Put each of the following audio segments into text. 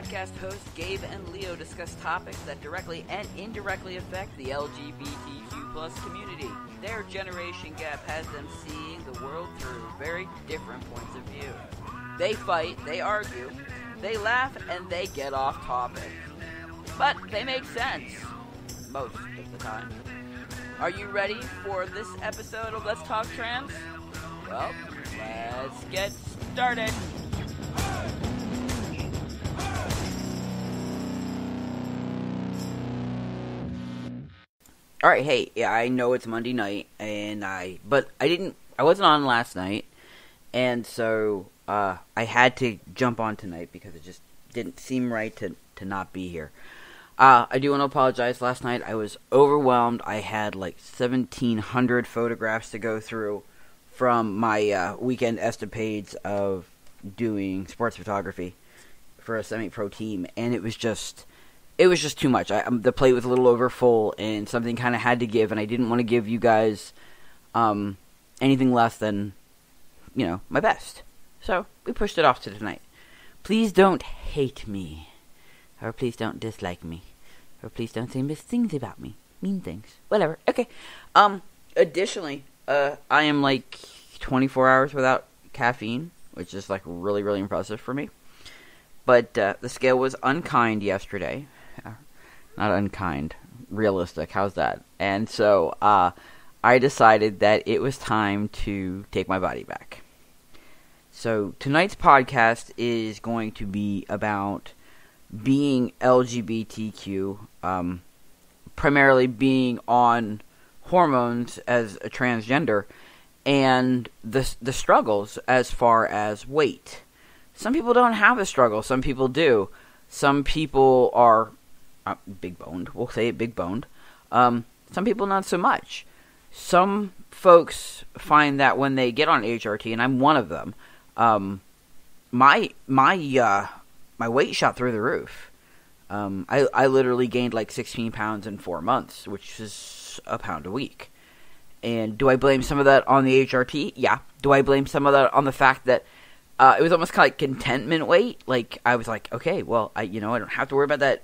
podcast hosts Gabe and Leo discuss topics that directly and indirectly affect the LGBTQ plus community. Their generation gap has them seeing the world through very different points of view. They fight, they argue, they laugh, and they get off topic. But they make sense. Most of the time. Are you ready for this episode of Let's Talk Trans? Well, let's get started. Alright, hey, yeah, I know it's Monday night, but I wasn't on last night, and so, I had to jump on tonight because it just didn't seem right to not be here. I do want to apologize. Last night I was overwhelmed. I had like 1,700 photographs to go through from my weekend escapades of doing sports photography for a semi-pro team, and it was just too much. The plate was a little over full, and something kind of had to give, and I didn't want to give you guys anything less than, my best. So we pushed it off to tonight. Please don't hate me, or please don't dislike me, or please don't say mis things about me, mean things, whatever. Okay. Additionally, I am like 24 hours without caffeine, which is like really, really impressive for me. But the scale was unkind yesterday. Not unkind, realistic. How's that? And so I decided that it was time to take my body back. So tonight's podcast is going to be about being LGBTQ, primarily being on hormones as a transgender, and the struggles as far as weight. Some people don't have a struggle. Some people do. Some people are big-boned. We'll say it big-boned. Some people not so much. Some folks find that when they get on HRT, and I'm one of them, my weight shot through the roof. I literally gained like 16 pounds in 4 months, which is a pound a week. And do I blame some of that on the HRT? Yeah. Do I blame some of that on the fact that it was almost kind of like contentment weight? Like, I was like, okay, well, I don't have to worry about that,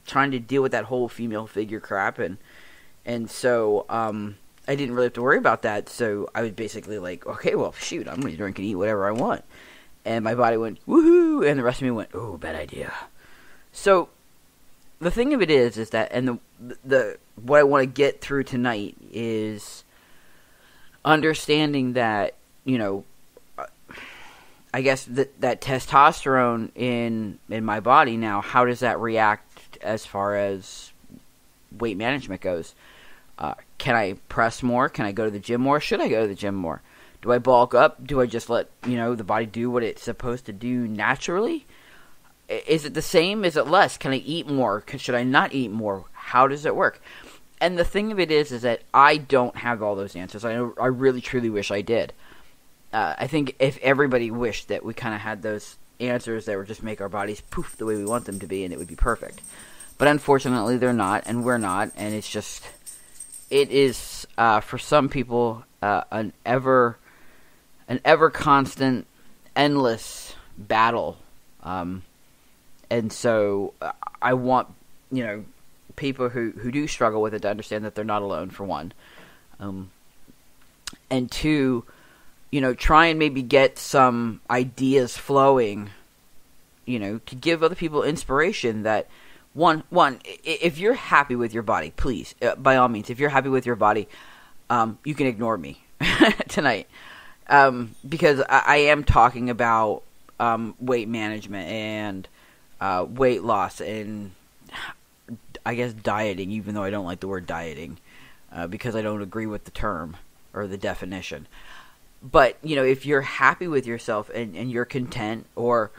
trying to deal with that whole female figure crap. And so, I didn't really have to worry about that. So I was basically like, okay, well, shoot, I'm going to drink and eat whatever I want. And my body went, woohoo, and the rest of me went, oh, bad idea. So, the thing of it is that, and the what I want to get through tonight is understanding that, I guess that testosterone in my body now, how does that react as far as weight management goes? Can I press more? Can I go to the gym more? Should I go to the gym more? Do I bulk up? Do I just let, the body do what it's supposed to do naturally? Is it the same? Is it less? Can I eat more? Should I not eat more? How does it work? And the thing of it is that I don't have all those answers. I really, truly wish I did. I think if everybody wished that we kind of had those answers that would just make our bodies poof the way we want them to be, and it would be perfect. But unfortunately, they're not, and we're not, and it is, for some people, an ever constant, endless battle. And so I want, people who do struggle with it to understand that they're not alone, for one. And two, try and maybe get some ideas flowing, to give other people inspiration that, one, if you're happy with your body, please, by all means, if you're happy with your body, you can ignore me tonight. Because I am talking about weight management and weight loss and, I guess, dieting, even though I don't like the word dieting, because I don't agree with the term or the definition. But, if you're happy with yourself and you're content, or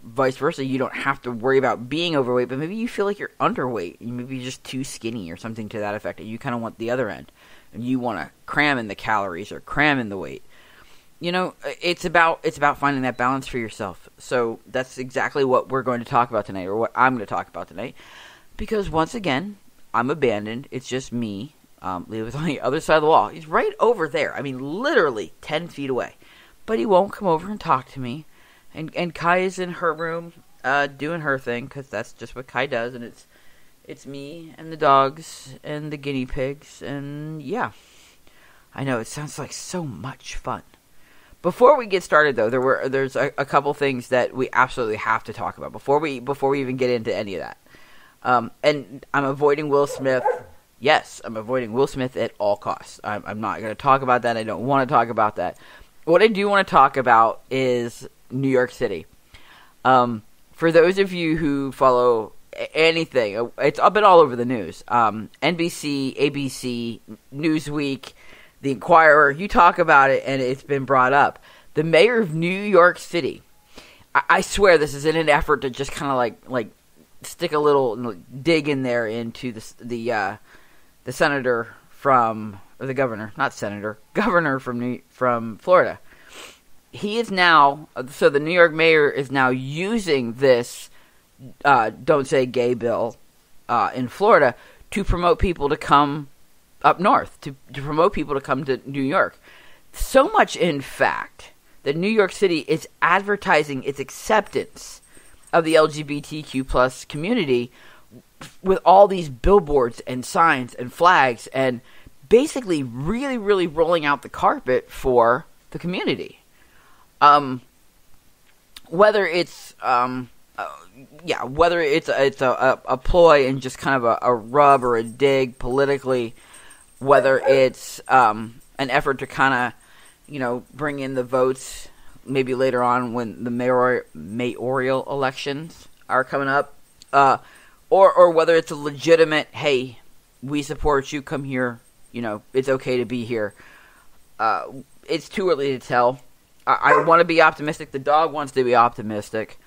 vice versa, you don't have to worry about being overweight, but maybe you feel like you're underweight, maybe you're just too skinny or something to that effect, and you kind of want the other end, and you want to cram in the calories or cram in the weight. It's about finding that balance for yourself. So that's exactly what we're going to talk about tonight, or what I'm going to talk about tonight, because once again, I'm abandoned. It's just me. Leo is on the other side of the wall. He's right over there. I mean, literally 10 feet away. But he won't come over and talk to me. And Kai is in her room, doing her thing, because that's just what Kai does, and it's me and the dogs and the guinea pigs, and yeah. I know, it sounds like so much fun. Before we get started, though, there's a couple things that we absolutely have to talk about before we even get into any of that. And I'm avoiding Will Smith. Yes, I'm avoiding Will Smith at all costs. I'm not going to talk about that. I don't want to talk about that. What I do want to talk about is New York City. For those of you who follow anything, it's been all over the news. NBC, ABC, Newsweek, The Inquirer, you talk about it, and it's been brought up. The mayor of New York City, I swear this is in an effort to just kind of like stick a little dig in there into the senator from, or the governor, not senator, governor from Florida. He is now, so the New York mayor is now using this Don't Say Gay bill in Florida to promote people to come up north, to promote people to come to New York. So much, in fact, that New York City is advertising its acceptance of the LGBTQ plus community with all these billboards and signs and flags, and basically really, really rolling out the carpet for the community. Whether it's a ploy and just kind of a rub or a dig politically, whether it's an effort to kind of, bring in the votes maybe later on when the mayoral elections are coming up, or whether it's a legitimate, hey, we support you, come here, it's okay to be here. It's too early to tell. I want to be optimistic. The dog wants to be optimistic.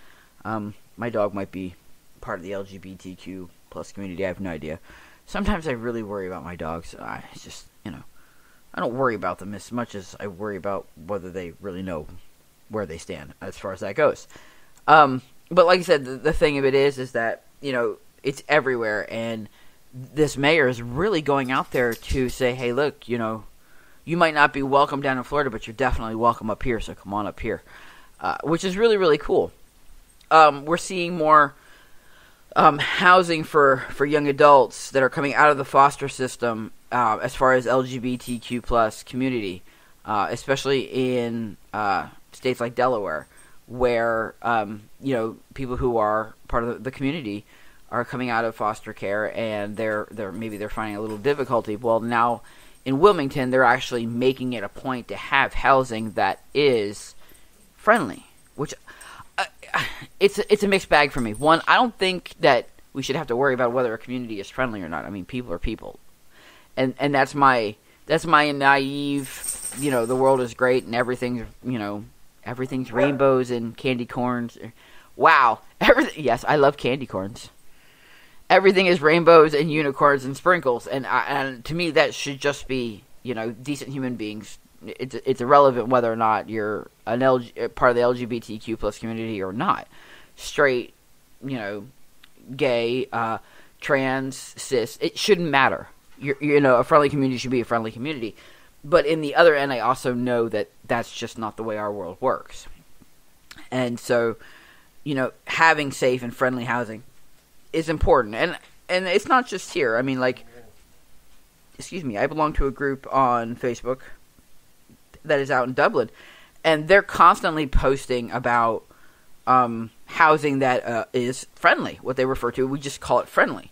My dog might be part of the LGBTQ plus community. I have no idea. Sometimes I really worry about my dogs. It's just, I don't worry about them as much as I worry about whether they really know where they stand as far as that goes. But like I said, the thing of it is that, it's everywhere, and this mayor is really going out there to say, hey, look, you might not be welcome down in Florida, but you're definitely welcome up here, so come on up here, which is really, really cool. We're seeing more housing for young adults that are coming out of the foster system as far as LGBTQ plus community, especially in states like Delaware, where people who are part of the community are coming out of foster care, and they're finding a little difficulty. Well, now in Wilmington, they're actually making it a point to have housing that is friendly, which it's a mixed bag for me. One, I don't think that we should have to worry about whether a community is friendly or not. I mean, people are people, and that's my naive. The world is great and everything's rainbows and candy corns. Wow, everything. Yes, I love candy corns. Everything is rainbows and unicorns and sprinkles, and to me that should just be decent human beings. It's irrelevant whether or not you're part of the LGBTQ plus community or not. Straight, gay, trans, cis. It shouldn't matter. A friendly community should be a friendly community. But in the other end, I also know that that's just not the way our world works. And so, having safe and friendly housing is important. And it's not just here. I mean, I belong to a group on Facebook that is out in Dublin, and they're constantly posting about housing that is friendly, what they refer to. We just call it friendly.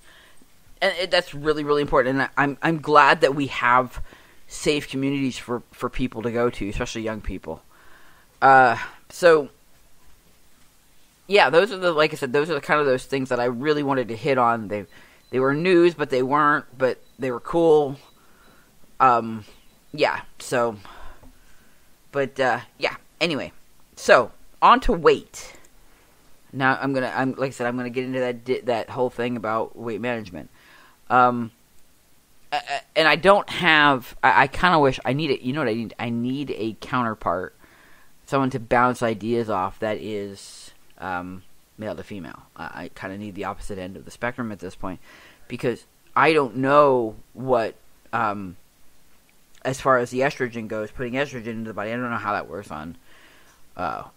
And that's really, really important. And I'm glad that we have safe communities for people to go to, especially young people. So, yeah, those are those are kind of those things that I really wanted to hit on. They were news, but they weren't, but they were cool. Yeah, so, but, yeah, anyway, so, on to weight. Now, I'm gonna get into that whole thing about weight management. And I don't have, I kind of wish, I need it, you know what I need? I need a counterpart, someone to bounce ideas off that is, male to female. I kind of need the opposite end of the spectrum at this point, because I don't know what, as far as the estrogen goes, putting estrogen into the body, I don't know how that works on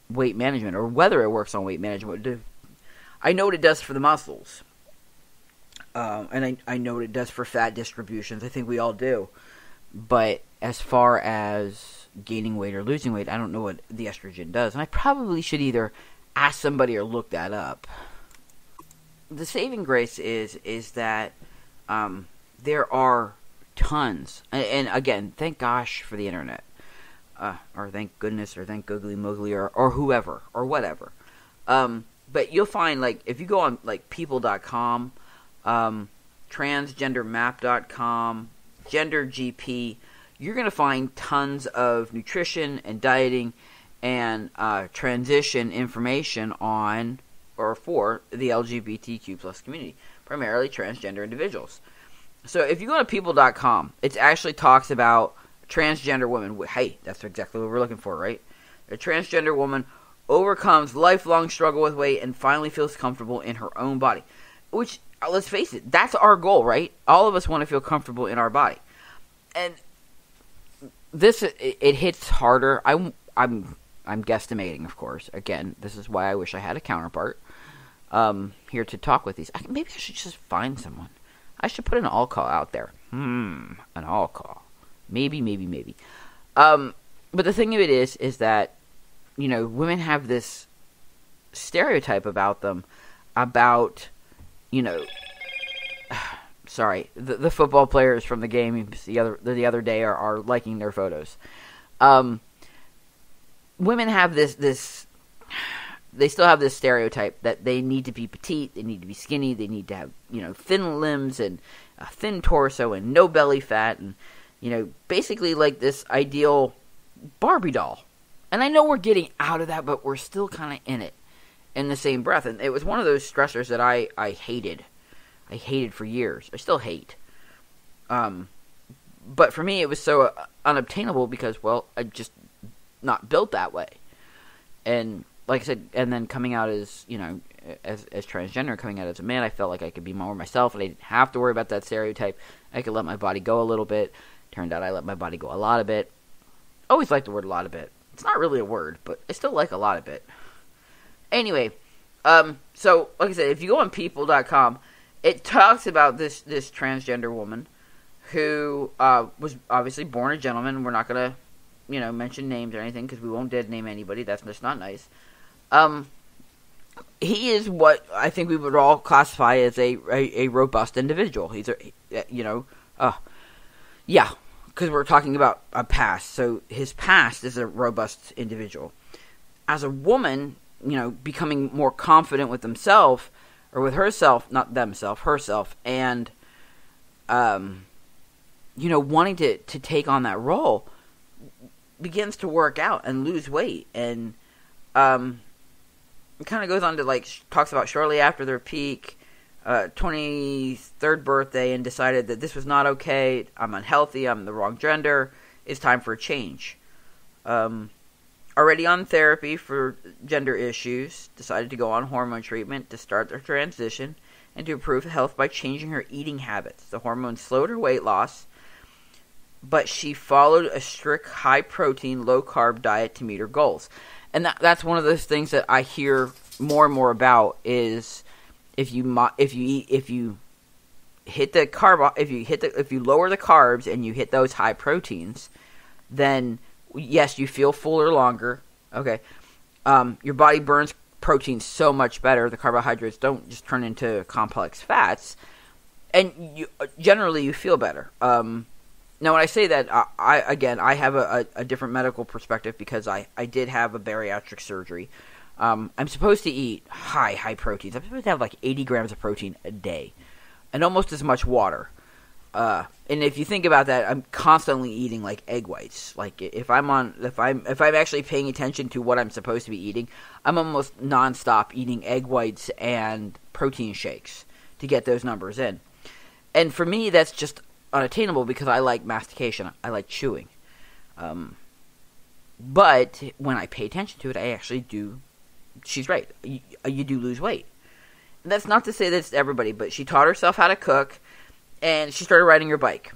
weight management, or whether it works on weight management. I know what it does for the muscles. And I know what it does for fat distributions. I think we all do. But as far as gaining weight or losing weight, I don't know what the estrogen does. And I probably should either ask somebody or look that up. The saving grace is that there are tons. And again, thank gosh for the internet. Or thank goodness, or thank googly moogly, or whoever, or whatever. But you'll find, like, if you go on, like, people.com, transgendermap.com, gendergp, you're going to find tons of nutrition and dieting and transition information on or for the LGBTQ plus community, primarily transgender individuals. So if you go to people.com, it actually talks about transgender women. Hey, that's exactly what we're looking for, right? A transgender woman overcomes lifelong struggle with weight and finally feels comfortable in her own body. Which, let's face it, that's our goal, right? All of us want to feel comfortable in our body. And this, it hits harder. I'm guesstimating, of course. Again, this is why I wish I had a counterpart here to talk with these. Maybe I should just find someone. I should put an all call out there. An all call. Maybe. But the thing of it is that, you know, women have this stereotype about them, about, you know, sorry, the football players from the game the other day are liking their photos. Women have this, they still have this stereotype that they need to be petite, they need to be skinny, they need to have, you know, thin limbs and a thin torso and no belly fat and, you know, basically like this ideal Barbie doll. And I know we're getting out of that, but we're still kind of in it in the same breath. And it was one of those stressors that I hated. I hated for years. I still hate. But for me, it was so unobtainable because, well, I'm just not built that way. And like I said, and then coming out as, you know, as transgender, coming out as a man, I felt like I could be more myself, and I didn't have to worry about that stereotype. I could let my body go a little bit. Turned out I let my body go a lot of it. Always liked the word a lot of it. It's not really a word, but I still like a lot of it. Anyway, so, like I said, if you go on people.com, it talks about this transgender woman who was obviously born a gentleman. We're not going to, you know, mention names or anything because we won't dead name anybody. That's just not nice. He is what I think we would all classify as a robust individual. He's yeah, because we're talking about a past. So his past is a robust individual. As a woman, you know, becoming more confident with himself, or with herself, not themself, herself, and, you know, wanting to take on that role, begins to work out and lose weight. And it kind of goes on to, like, talks about shortly after their peak, 23rd birthday, and decided that this was not okay. I'm unhealthy. I'm the wrong gender. It's time for a change. Already on therapy for gender issues, decided to go on hormone treatment to start their transition and to improve health by changing her eating habits. The hormones slowed her weight loss, but she followed a strict high-protein, low-carb diet to meet her goals. And that's one of those things that I hear more and more about is if you lower the carbs and you hit those high proteins, then yes, you feel fuller longer. Okay, your body burns protein so much better. The carbohydrates don't just turn into complex fats, and generally you feel better. Now, when I say that, I have a different medical perspective because I did have a bariatric surgery. I'm supposed to eat high proteins. I'm supposed to have like 80 grams of protein a day, and almost as much water. And if you think about that, I'm constantly eating like egg whites. Like if I'm actually paying attention to what I'm supposed to be eating, I'm almost nonstop eating egg whites and protein shakes to get those numbers in. And for me, that's just unattainable because I like mastication. I like chewing. But when I pay attention to it, I actually do. She's right. You do lose weight. And that's not to say that it's everybody, but she taught herself how to cook, and she started riding her bike.